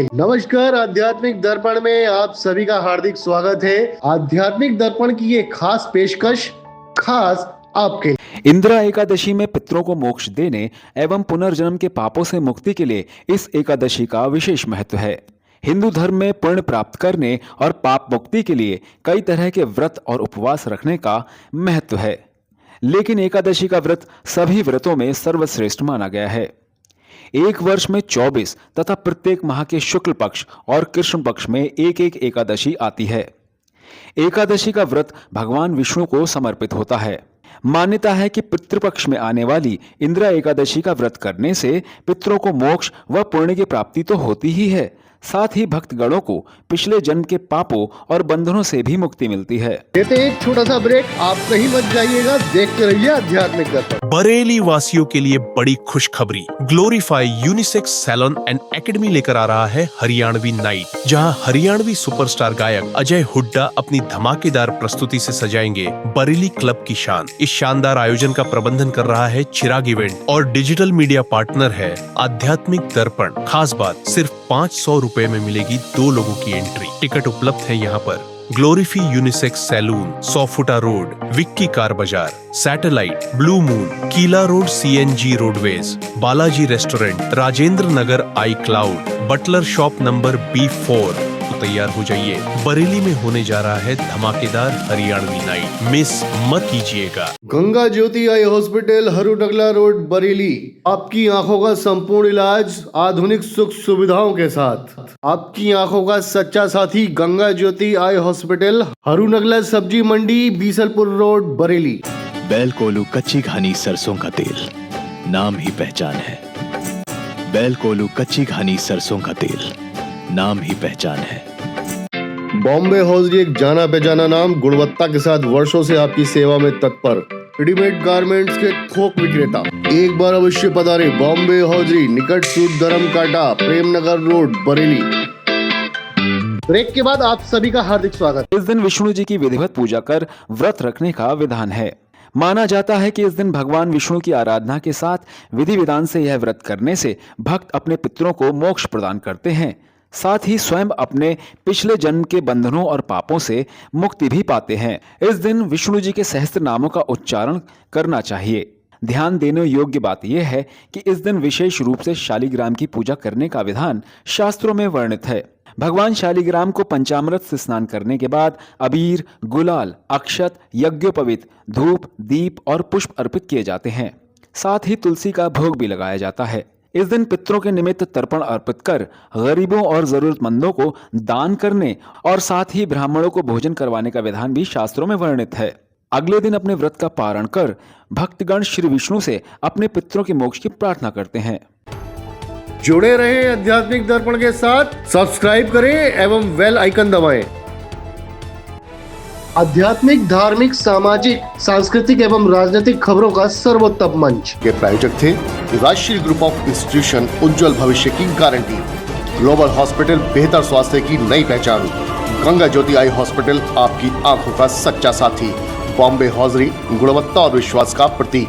नमस्कार, आध्यात्मिक दर्पण में आप सभी का हार्दिक स्वागत है। आध्यात्मिक दर्पण की ये खास पेशकश खास आपके लिए। इंदिरा एकादशी में पितरों को मोक्ष देने एवं पुनर्जन्म के पापों से मुक्ति के लिए इस एकादशी का विशेष महत्व है। हिंदू धर्म में पुण्य प्राप्त करने और पाप मुक्ति के लिए कई तरह के व्रत और उपवास रखने का महत्व है, लेकिन एकादशी का व्रत सभी व्रतों में सर्वश्रेष्ठ माना गया है। एक वर्ष में 24 तथा प्रत्येक माह के शुक्ल पक्ष और कृष्ण पक्ष में एक एक एकादशी आती है। एकादशी का व्रत भगवान विष्णु को समर्पित होता है। मान्यता है कि पितृपक्ष में आने वाली इंदिरा एकादशी का व्रत करने से पितरों को मोक्ष व पुण्य की प्राप्ति तो होती ही है, साथ ही भक्तगणों को पिछले जन्म के पापों और बंधनों से भी मुक्ति मिलती है। देते हैं एक छोटा सा ब्रेक, आप कहीं मत जाइएगा, देखते रहिए आध्यात्मिक दर्पण। बरेली वासियों के लिए बड़ी खुशखबरी, glorify unisex salon and academy लेकर आ रहा है हरियाणवी नाइट, जहां हरियाणवी सुपरस्टार गायक अजय हुड्डा अपनी धमाकेदार प्रस्तुति से सजाएंगे बरेली क्लब की शान। इस शानदार आयोजन का प्रबंधन कर रहा है चिराग इवेंट और डिजिटल मीडिया पार्टनर है आध्यात्मिक दर्पण। खास बात, सिर्फ 500 रुपए में मिलेगी 2 लोगों की एंट्री। टिकट उपलब्ध है यहाँ पर। ग्लोरीफी यूनिसेक्स सैलून, 100 फुटा रोड, विक्की कार बाजार, सैटेलाइट, ब्लू मून, कीला road, CNG roadways, Balaji restaurant, Rajendra Nagar, I cloud, butler shop number B4। तो तैयार हो जाइए, बरेली में होने जा रहा है धमाकेदार हरियाणवी नाइट, मिस मत कीजिएगा। गंगा ज्योति आई हॉस्पिटल, हरूडगला रोड, बरेली। आपकी आंखों का संपूर्ण इलाज आधुनिक सुख सुविधाओं के साथ। आपकी आंखों का सच्चा साथी गंगा ज्योति आई हॉस्पिटल, हरूनगला सब्जी मंडी, बीसलपुर रोड, बरेली। बैल कोलू कच्ची घानी सरसों का तेल, नाम ही पहचान है। बैल कोलू कच्ची घानी सरसों का तेल, नाम ही पहचान है। बॉम्बे हॉजरी एक जाना पहचाना नाम, गुणवत्ता के साथ वर्षों से आपकी सेवा में तत्पर। रेडीमेड गारमेंट्स के थोक विक्रेता, एक बार अवश्य पधारे। बॉम्बे हॉजरी, निकट सूद धर्म काटा, प्रेमनगर रोड, बरेली। ब्रेक के बाद आप सभी का हार्दिक स्वागत। इस दिन विष्णु जी की विधिवत पूजा कर व्रत रखने का विधान है। माना जाता है कि इस दिन भगवान विष्णु की आराधना के साथ विधि विधान से यह व्रत करने से भक्त अपने पितरों को मोक्ष प्रदान करते हैं, साथ ही स्वयं अपने पिछले जन्म के बंधनों और पापों से मुक्ति भी पाते हैं। इस दिन विष्णु जी के सहस्त्र नामों का उच्चारण करना चाहिए। ध्यान देने योग्य बात यह है कि इस दिन विशेष रूप से शालिग्राम की पूजा करने का विधान शास्त्रों में वर्णित है। भगवान शालिग्राम को पंचामृत से स्नान करने के बाद अबीर, गुलाल, अक्षत, यज्ञोपवीत, धूप, दीप और पुष्प अर्पित किए जाते हैं। साथ ही तुलसी का भोग भी लगाया जाता है। इस दिन पितरों के निमित्त तर्पण अर्पित कर गरीबों और जरूरतमंदों को दान करने और साथ ही ब्राह्मणों को भोजन करवाने का विधान भी शास्त्रों में वर्णित है। अगले दिन अपने व्रत का पारण कर भक्तगण श्री विष्णु से अपने पितरों के मोक्ष की प्रार्थना करते हैं। जुड़े रहें आध्यात्मिक दर्पण के साथ, सब्सक्राइब करें एवं बेल आइकन दबाएं। आध्यात्मिक, धार्मिक, सामाजिक, सांस्कृतिक एवं राजनीतिक खबरों का सर्वोत्तम मंच के प्रायोजक थे राष्ट्रीय ग्रुप ऑफ इंस्टीट्यूशन, उज्जवल भविष्य की गारंटी। ग्लोबल हॉस्पिटल, बेहतर स्वास्थ्य की नई पहचान। गंगा ज्योति आई हॉस्पिटल, आपकी आंखों का सच्चा साथी। बॉम्बे हॉजरी, गुणवत्ता और विश्वास का प्रतीक।